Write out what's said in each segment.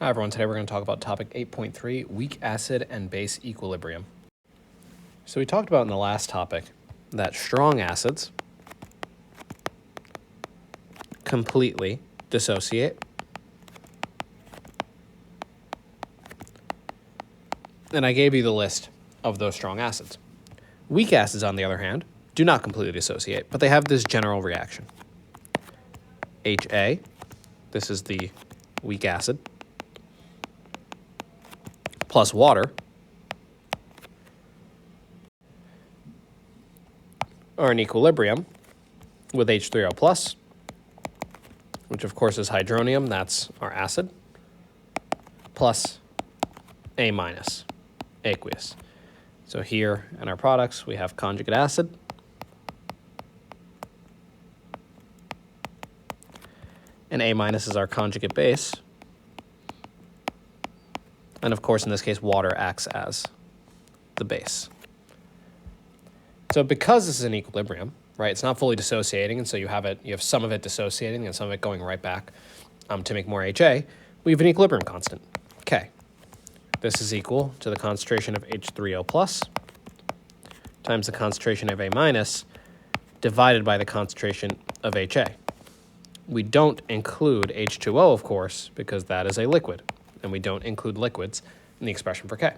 Hi everyone, today we're going to talk about topic 8.3, weak acid and base equilibrium. So we talked about in the last topic that strong acids completely dissociate, and I gave you the list of those strong acids. Weak acids, on the other hand, do not completely dissociate, but they have this general reaction. HA, this is the weak acid, plus water are in equilibrium with H3O plus, which of course is hydronium, that's our acid, plus A minus, aqueous. So here in our products, we have conjugate acid, and A minus is our conjugate base. And of course, in this case, water acts as the base. So because this is an equilibrium, right, it's not fully dissociating, and so you have some of it dissociating and some of it going right back to make more HA, we have an equilibrium constant, K. This is equal to the concentration of H3O plus times the concentration of A minus divided by the concentration of HA. We don't include H2O, of course, because that is a liquid, and we don't include liquids in the expression for K.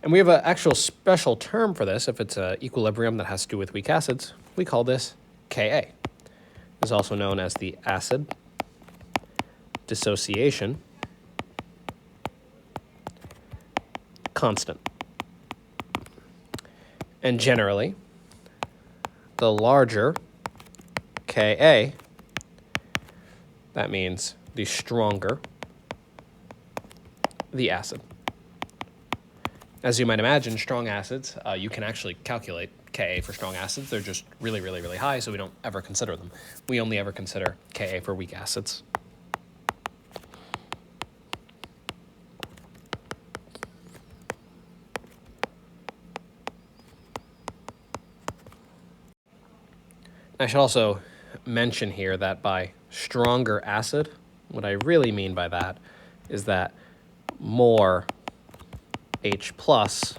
And we have an actual special term for this. If it's an equilibrium that has to do with weak acids, we call this Ka. It's also known as the acid dissociation constant. And generally, the larger Ka, that means the stronger the acid. As you might imagine, strong acids, you can actually calculate Ka for strong acids. They're just really, really, really high, so we don't ever consider them. We only ever consider Ka for weak acids. I should also mention here that by stronger acid, what I really mean by that is that more H plus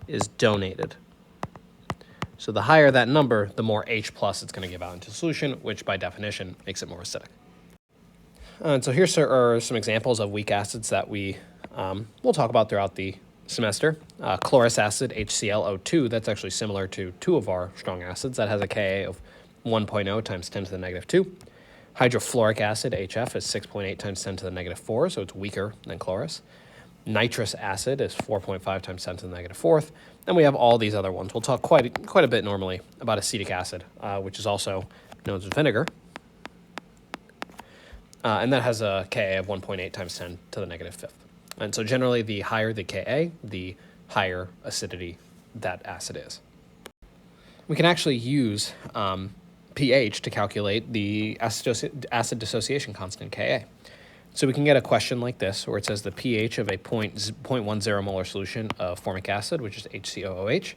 is donated. So the higher that number, the more H plus it's going to give out into solution, which by definition makes it more acidic. And so here are some examples of weak acids that we'll talk about throughout the semester. Chlorous acid, HClO2, that's actually similar to two of our strong acids. That has a Ka of 1.0 times 10 to the negative 2. Hydrofluoric acid, HF, is 6.8 times 10 to the negative 4, so it's weaker than chlorous. Nitrous acid is 4.5 times 10 to the negative 4th. And we have all these other ones. We'll talk quite a bit normally about acetic acid, which is also known as vinegar. And that has a Ka of 1.8 times 10 to the negative 5th. And so generally, the higher the Ka, the higher acidity that acid is. We can actually use pH to calculate the acid dissociation constant, Ka. So we can get a question like this, where it says the pH of a 0.10 molar solution of formic acid, which is HCOOH,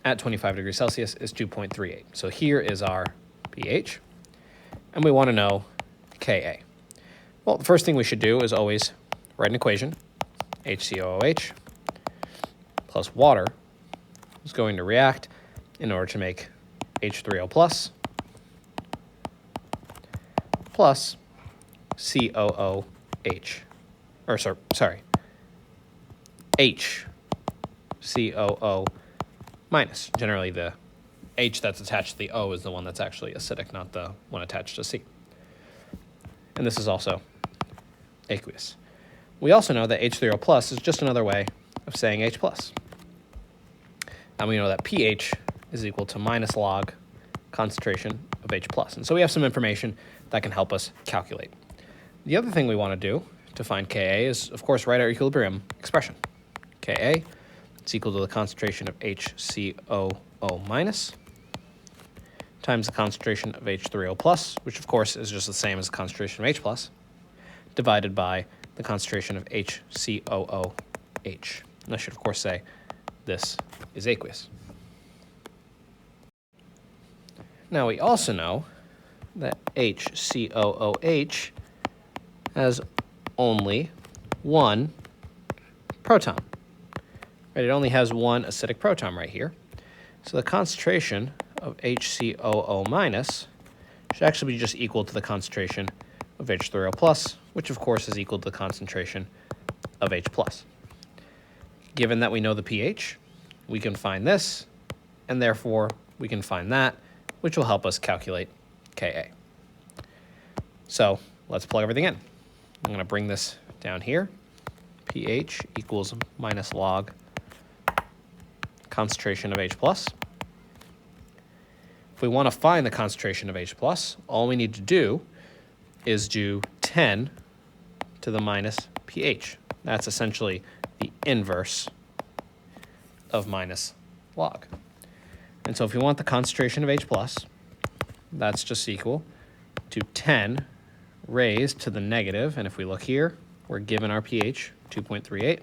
at 25 degrees Celsius is 2.38. So here is our pH, and we want to know Ka. Well, the first thing we should do is always write an equation. HCOOH plus water is going to react in order to make H3O plus COOH, HCOO minus. Generally, the H that's attached to the O is the one that's actually acidic, not the one attached to C. And this is also aqueous. We also know that H3O plus is just another way of saying H plus. And we know that pH is equal to minus log concentration of H plus. And so we have some information that can help us calculate. The other thing we want to do to find Ka is, of course, write our equilibrium expression. Ka is equal to the concentration of HCOO minus times the concentration of H3O plus, which of course is just the same as the concentration of H plus, divided by the concentration of HCOOH. And I should, of course, say this is aqueous. Now we also know that HCOOH has only one proton. Right? It only has one acidic proton right here. So the concentration of HCOO minus should actually be just equal to the concentration of H3O plus, which of course is equal to the concentration of H plus. Given that we know the pH, we can find this, and therefore we can find that, which will help us calculate Ka. So let's plug everything in. I'm going to bring this down here. pH equals minus log concentration of H plus. If we want to find the concentration of H plus, all we need to do is do 10 to the minus pH. That's essentially the inverse of minus log. And so if we want the concentration of H plus, that's just equal to 10 raised to the negative, and if we look here, we're given our pH, 2.38,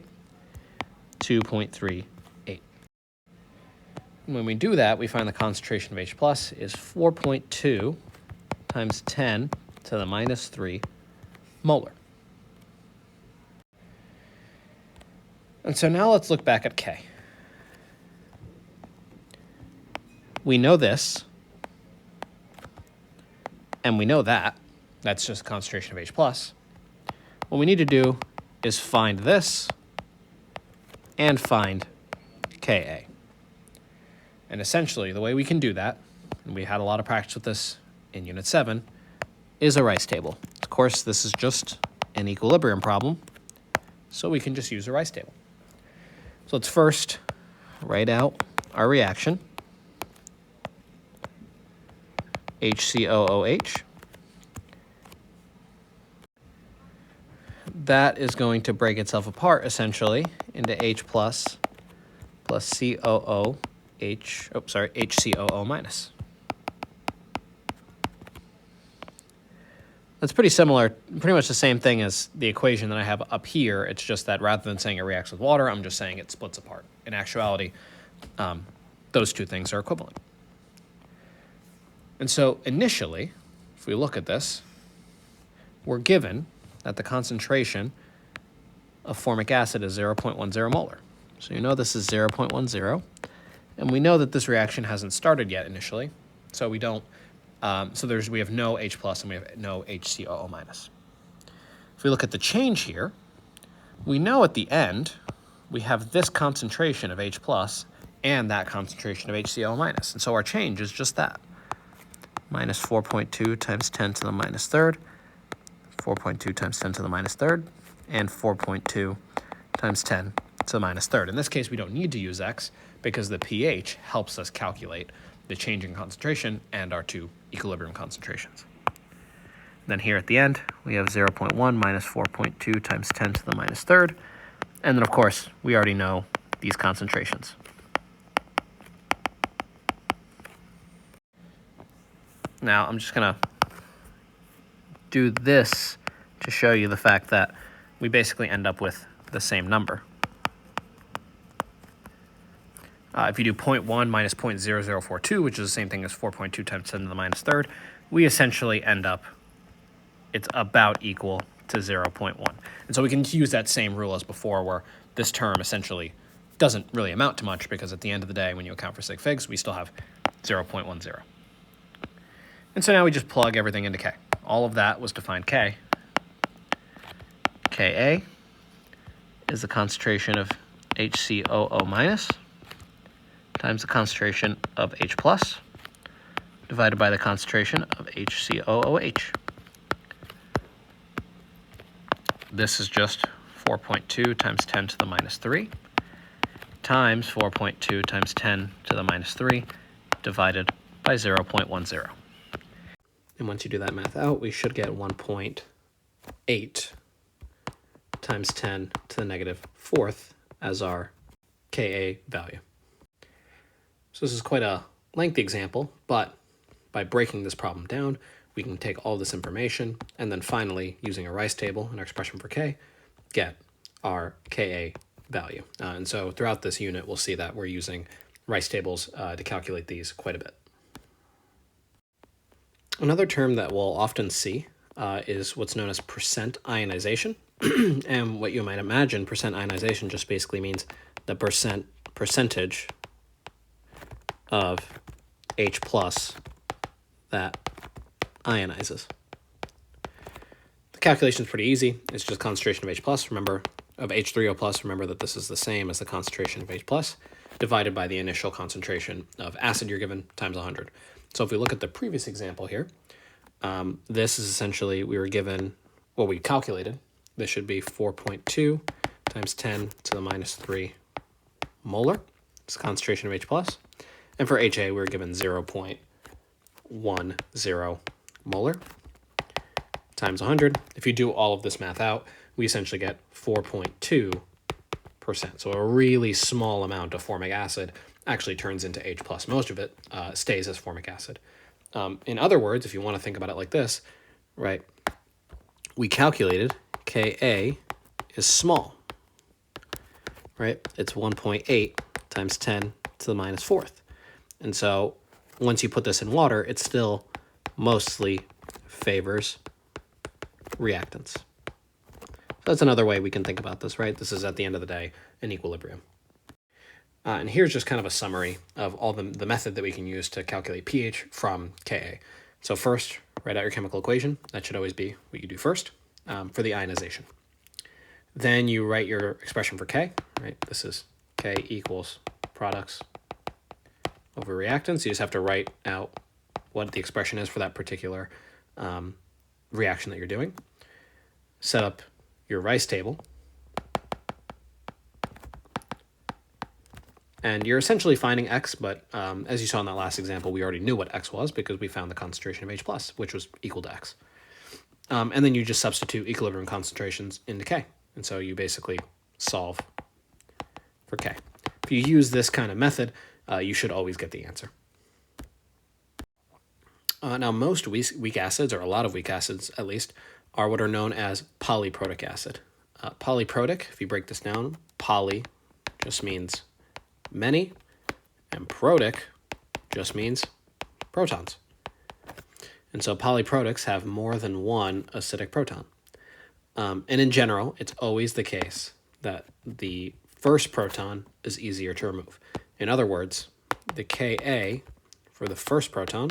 2.38. When we do that, we find the concentration of H plus is 4.2 times 10 to the minus 3 molar. And so now let's look back at K. We know this, and we know that. That's just concentration of H plus. What we need to do is find this and find Ka. And essentially, the way we can do that, and we had a lot of practice with this in Unit 7, is a Rice table. Of course, this is just an equilibrium problem, so we can just use a Rice table. So let's first write out our reaction. HCOOH. That is going to break itself apart, essentially, into H plus HCOO minus. That's pretty similar, pretty much the same thing as the equation that I have up here. It's just that rather than saying it reacts with water, I'm just saying it splits apart. In actuality, those two things are equivalent. And so initially, if we look at this, we're given that the concentration of formic acid is 0.10 molar. So you know this is 0.10, and we know that this reaction hasn't started yet initially, so we don't. We have no H plus and we have no HCOO minus. If we look at the change here, we know at the end we have this concentration of H plus and that concentration of HCOO minus, and so our change is just that. Minus 4.2 times 10 to the minus third, 4.2 times 10 to the minus third, and 4.2 times 10 to the minus third. In this case, we don't need to use x because the pH helps us calculate the change in concentration and our two equilibrium concentrations. Then here at the end, we have 0.1 minus 4.2 times 10 to the minus third. And then, of course, we already know these concentrations. Now, I'm just going to do this to show you the fact that we basically end up with the same number. If you do 0.1 minus 0.0042, which is the same thing as 4.2 times 10 to the minus third, we essentially end up, it's about equal to 0.1. And so we can use that same rule as before, where this term essentially doesn't really amount to much, because at the end of the day, when you account for sig figs, we still have 0.10. And so now we just plug everything into K. All of that was to find K. Ka is the concentration of HCOO minus times the concentration of H plus divided by the concentration of HCOOH. This is just 4.2 times 10 to the minus 3 times 4.2 times 10 to the minus 3 divided by 0.10. And once you do that math out, we should get 1.8 times 10 to the negative fourth as our Ka value. So this is quite a lengthy example, but by breaking this problem down, we can take all this information and then finally, using a Rice table, an expression for K, get our Ka value. And so throughout this unit, we'll see that we're using Rice tables to calculate these quite a bit. Another term that we'll often see is what's known as percent ionization. And what you might imagine, percent ionization just basically means the percentage of H plus that ionizes. The calculation is pretty easy. It's just concentration of H plus, remember, of H3O plus, remember that this is the same as the concentration of H plus, divided by the initial concentration of acid you're given times 100. So if we look at the previous example here, this is essentially, we were given, what we calculated, this should be 4.2 times 10 to the minus 3 molar. It's the concentration of H plus. And for HA, we were given 0.10 molar times 100. If you do all of this math out, we essentially get 4.2%. So a really small amount of formic acid actually turns into H plus. Most of it stays as formic acid. In other words, if you want to think about it like this, right, we calculated Ka is small, right? It's 1.8 times 10 to the minus fourth. And so once you put this in water, it still mostly favors reactants. So that's another way we can think about this, right? This is, at the end of the day, an equilibrium. And here's just kind of a summary of all the method that we can use to calculate pH from Ka. So first, write out your chemical equation. That should always be what you do first for the ionization. Then you write your expression for K, right? This is K equals products over reactants. You just have to write out what the expression is for that particular reaction that you're doing. Set up your Rice table. And you're essentially finding X, but as you saw in that last example, we already knew what X was because we found the concentration of H plus, which was equal to X. And then you just substitute equilibrium concentrations into K. And so you basically solve for K. If you use this kind of method, you should always get the answer. Now, most weak acids, or a lot of weak acids at least, are what are known as polyprotic acid. Polyprotic, if you break this down, poly just means many, and protic just means protons. And so polyprotics have more than one acidic proton. And in general, it's always the case that the first proton is easier to remove. In other words, the Ka for the first proton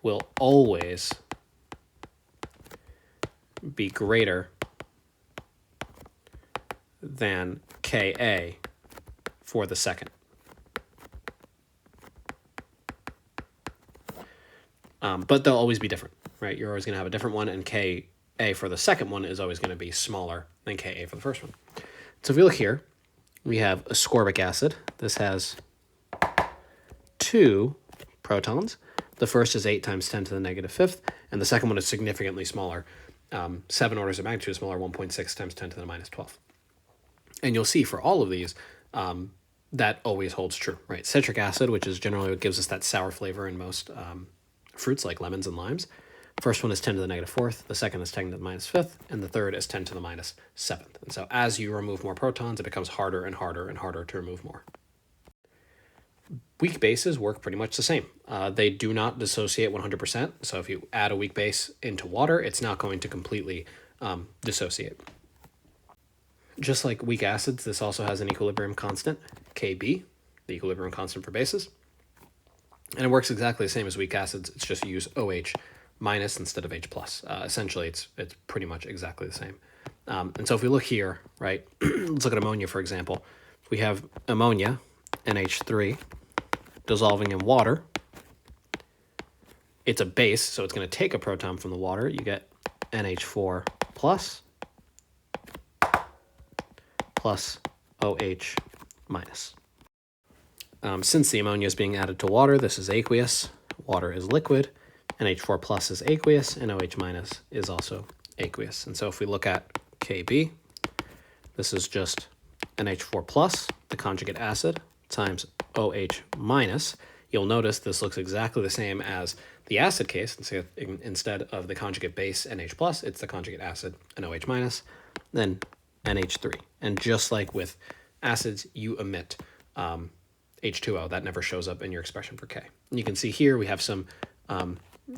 will always be greater than Ka for the second. But they'll always be different, right? You're always going to have a different one, and Ka for the second one is always going to be smaller than Ka for the first one. So if we look here, we have ascorbic acid. This has 2 protons. The first is 8 times 10 to the negative fifth, and the second one is significantly smaller, 7 orders of magnitude smaller, 1.6 times 10 to the minus 12. And you'll see for all of these, that always holds true, right? Citric acid, which is generally what gives us that sour flavor in most fruits like lemons and limes. First one is 10 to the negative fourth, the second is 10 to the minus fifth, and the third is 10 to the minus seventh. And so as you remove more protons, it becomes harder and harder and harder to remove more. Weak bases work pretty much the same. They do not dissociate 100%. So if you add a weak base into water, it's not going to completely dissociate. Just like weak acids, this also has an equilibrium constant, Kb, the equilibrium constant for bases. And it works exactly the same as weak acids. It's just you use OH minus instead of H plus. Essentially, it's pretty much exactly the same. And so if we look here, right, let's look at ammonia, for example. We have ammonia, NH3, dissolving in water. It's a base, so it's going to take a proton from the water. You get NH4 plus OH minus. Since the ammonia is being added to water, this is aqueous. Water is liquid. NH4 plus is aqueous, and OH minus is also aqueous. And so if we look at Kb, this is just NH4 plus, the conjugate acid, times OH minus. You'll notice this looks exactly the same as the acid case. Instead of the conjugate base NH plus, it's the conjugate acid and OH minus, then NH3. And just like with acids, you omit H2O. That never shows up in your expression for K. And you can see here we have some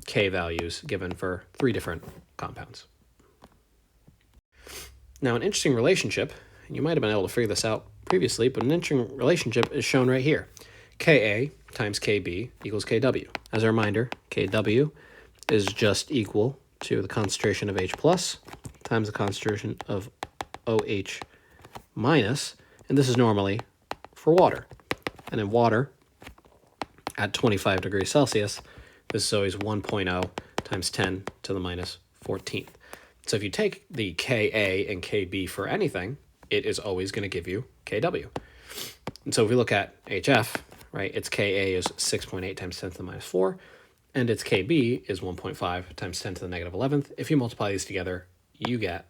K values given for 3 different compounds. Now, an interesting relationship, you might have been able to figure this out previously, but an interesting relationship is shown right here. Ka times Kb equals Kw. As a reminder, Kw is just equal to the concentration of H plus times the concentration of OH minus, and this is normally for water. And in water, at 25 degrees Celsius, this is always 1.0 times 10 to the minus 14th. So if you take the Ka and Kb for anything, it is always going to give you Kw. And so if we look at HF, right, its Ka is 6.8 times 10 to the minus 4, and its Kb is 1.5 times 10 to the negative 11th. If you multiply these together, you get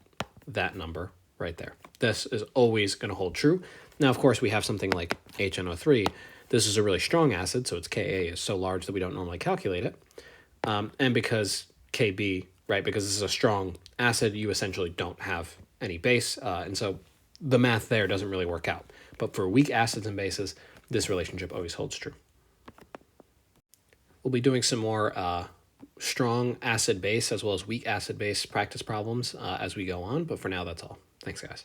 that number right there. This is always going to hold true. Now, of course, we have something like HNO3. This is a really strong acid, so its Ka is so large that we don't normally calculate it. And because Kb, right, because this is a strong acid, you essentially don't have any base, and so the math there doesn't really work out. But for weak acids and bases, this relationship always holds true. We'll be doing some more strong acid-base as well as weak acid-base practice problems as we go on, but for now, that's all. Thanks, guys.